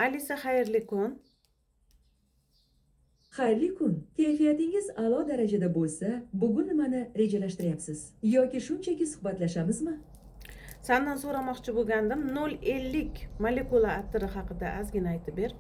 Alisa, xayrli kun. Xayrli kun. Kayfiyatingiz a'lo darajada bo'lsa, bugun nimani rejalashtiryapsiz? Yoki shunchaki suhbatlashamizmi? Sendan so'ramoqchi bo'lgandim, 050 molekula attiri haqida ozgina aytib ber.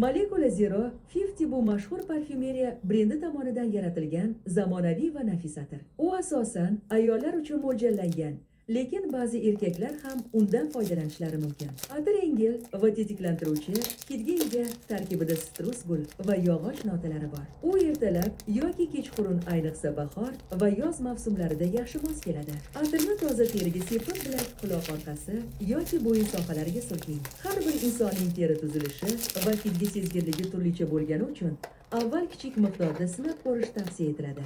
Molecula 050 bu mashhur parfyumeriya brendi tomonidan yaratilgan zamonaviy va nafis atir. U asosan ayollar uchun mo'ljallangan, lekin ba'zi erkaklar ham undan foydalanishlari mumkin. Atir yengil va tetiklantiruvchi, hidga ega, tarkibida sitrus gul va yog'och notalari bor. U ertalab yoki kechqurun, ayniqsa bahor va yoz mavsumlarida yaxshi mos keladi. Atirni toza teriga sepib, bilak, quloq orqasi yoki bo'yin sohalariga surting. Har bir insonning teri tuzilishi va hidga sezgirligi turlicha bo'lgani uchun avval kichik miqdorda sinab ko'rish tavsiya etiladi.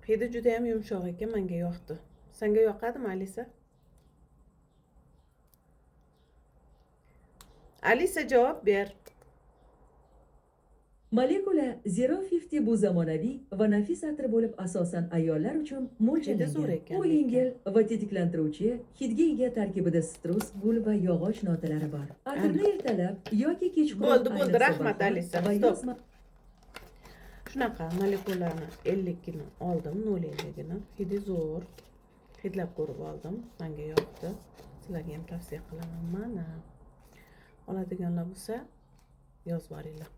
Hidi juda ham yumshoq ekan, menga yoqdi. Senga yoqadimi, Alisa? Alisa, javob ber. Molecula 050 bu zamonaviy va nafis atir bo'lib, asosan ayollar uchun Hidi zo'r mo'ljallangan. ekan, U yengil va tetiklantiruvchi, hidga ega, tarkibida sitrus gul va yog'och notalari bor. Atirni ertalab yoki kechqurun, Bo'ldi, ayniqsa rahmat, bahor Alisa, va stop. yoz Shunaqa molekulani 50gini oldim, 050gini. Hidi zo'r. Hidlab ko'rib oldim, menga yoqdi. Sizlarga ham tavsiya qilaman. Mana oladiganlar bo'lsa, yozib boringlar.